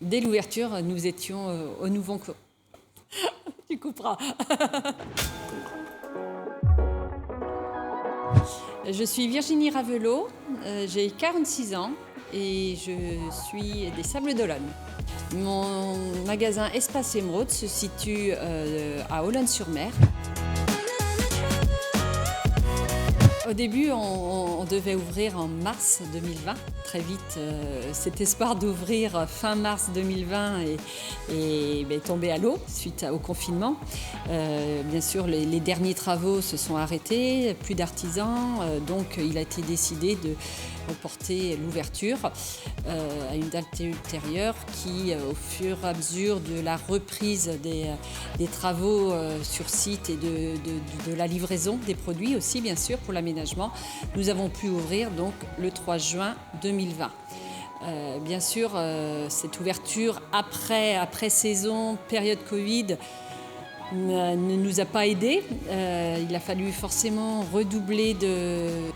Dès l'ouverture, nous étions au nouveau... Tu couperas. Je suis Virginie Ravelot, j'ai 46 ans et je suis des Sables d'Olonne. Mon magasin Espace Émeraude se situe à Olonne-sur-Mer. Au début, on devait ouvrir en mars 2020. Très vite, cet espoir d'ouvrir fin mars 2020 est tombé à l'eau suite au confinement. Bien sûr, les derniers travaux se sont arrêtés, plus d'artisans, donc il a été décidé de reporter l'ouverture à une date ultérieure qui, au fur et à mesure de la reprise des travaux sur site et de la livraison des produits aussi, bien sûr, pour l'aménagement, nous avons pu ouvrir donc le 3 juin 2020. Bien sûr, cette ouverture après saison, période Covid, ne nous a pas aidés. Il a fallu forcément redoubler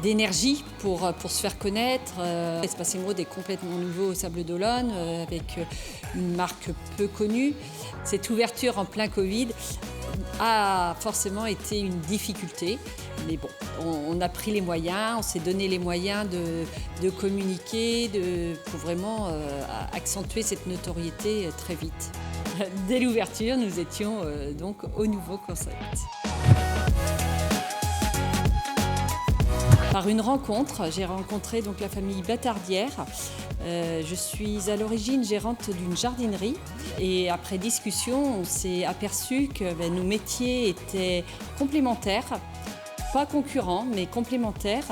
d'énergie pour se faire connaître. Espace Émeraude est complètement nouveau au Sables d'Olonne, avec une marque peu connue. Cette ouverture en plein Covid a forcément été une difficulté. Mais bon, on a pris les moyens, on s'est donné les moyens de communiquer, pour vraiment accentuer cette notoriété très vite. Dès l'ouverture, nous étions donc au nouveau concept. Par une rencontre, j'ai rencontré donc la famille Batardière. Je suis à l'origine gérante d'une jardinerie et après discussion, on s'est aperçu que nos métiers étaient complémentaires. Pas concurrents, mais complémentaires.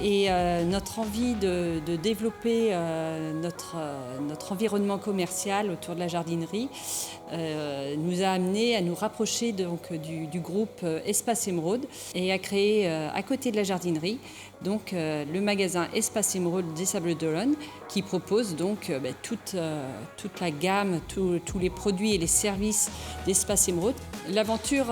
Et notre envie de développer notre environnement commercial autour de la jardinerie nous a amené à nous rapprocher donc, du groupe Espace Émeraude et à créer à côté de la jardinerie donc, le magasin Espace Émeraude des Sables d'Olonne qui propose donc toute la gamme, tous les produits et les services d'Espace Émeraude. L'aventure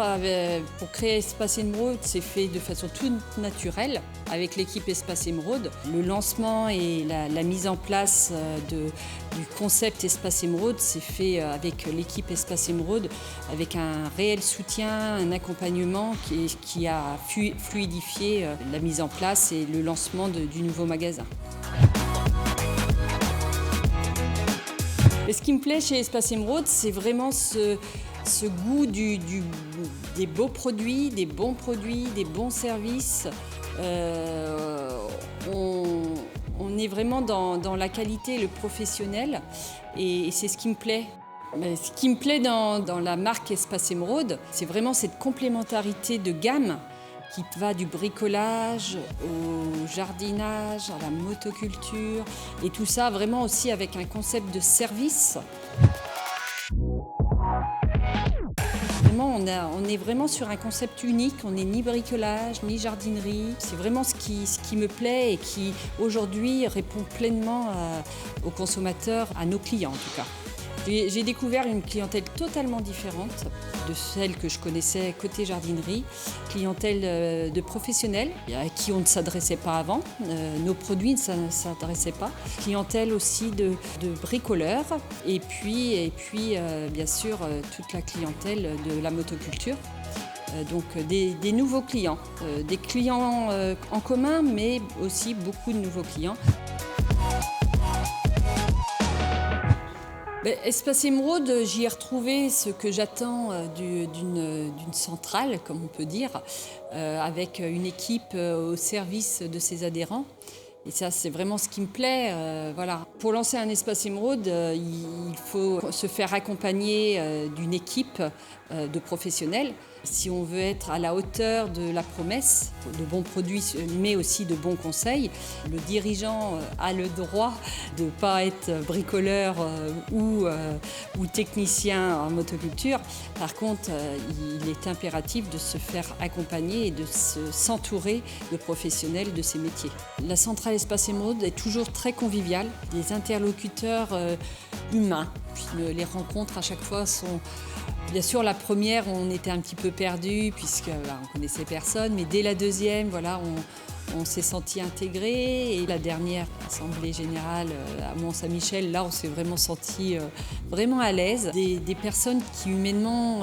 pour créer Espace Émeraude s'est fait de façon toute naturelle avec l'équipe Espace Émeraude. Le lancement et la mise en place du concept Espace Émeraude s'est fait avec l'équipe Espace Émeraude, avec un réel soutien, un accompagnement qui a fluidifié la mise en place et le lancement du nouveau magasin. Et ce qui me plaît chez Espace Émeraude, c'est vraiment ce goût des beaux produits, des bons services. On est vraiment dans la qualité et le professionnel et c'est ce qui me plaît. Mais ce qui me plaît dans la marque Espace Émeraude, c'est vraiment cette complémentarité de gamme qui va du bricolage au jardinage, à la motoculture et tout ça vraiment aussi avec un concept de service. On est vraiment sur un concept unique, on n'est ni bricolage, ni jardinerie. C'est vraiment ce qui me plaît et qui aujourd'hui répond pleinement aux consommateurs, à nos clients en tout cas. J'ai découvert une clientèle totalement différente de celle que je connaissais côté jardinerie, clientèle de professionnels à qui on ne s'adressait pas avant, nos produits ne s'adressaient pas, clientèle aussi de bricoleurs et puis bien sûr toute la clientèle de la motoculture. Donc des nouveaux clients, des clients en commun mais aussi beaucoup de nouveaux clients. Espace Émeraude, j'y ai retrouvé ce que j'attends d'une centrale, comme on peut dire, avec une équipe au service de ses adhérents. Et ça, c'est vraiment ce qui me plaît. Voilà. Pour lancer un Espace Émeraude, il faut se faire accompagner d'une équipe de professionnels. Si on veut être à la hauteur de la promesse, de bons produits, mais aussi de bons conseils, le dirigeant a le droit de ne pas être bricoleur ou technicien en motoculture. Par contre, il est impératif de se faire accompagner et de s'entourer de professionnels de ces métiers. La centrale Espace Émeraude est toujours très conviviale, des interlocuteurs humains. Puis les rencontres à chaque fois sont... Bien sûr, la première, on était un petit peu perdus puisque on connaissait personne, mais dès la deuxième, voilà, On s'est senti intégrés et la dernière assemblée générale à Mont-Saint-Michel, là on s'est vraiment senti vraiment à l'aise. Des personnes qui humainement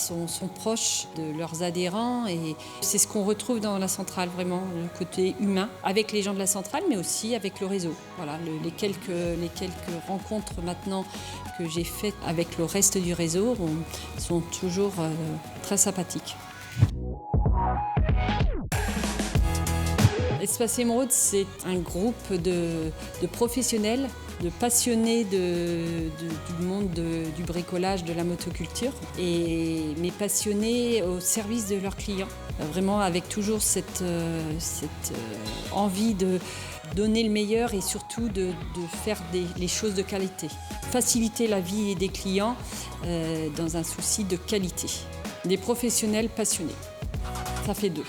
sont proches de leurs adhérents et c'est ce qu'on retrouve dans la centrale vraiment, le côté humain avec les gens de la centrale mais aussi avec le réseau. Voilà, les quelques rencontres maintenant que j'ai faites avec le reste du réseau sont toujours très sympathiques. Espace Émeraude, c'est un groupe de professionnels, de passionnés du monde du bricolage, de la motoculture, mais passionnés au service de leurs clients. Vraiment avec toujours cette envie de donner le meilleur et surtout de faire les choses de qualité. Faciliter la vie des clients dans un souci de qualité. Des professionnels passionnés. Ça fait deux.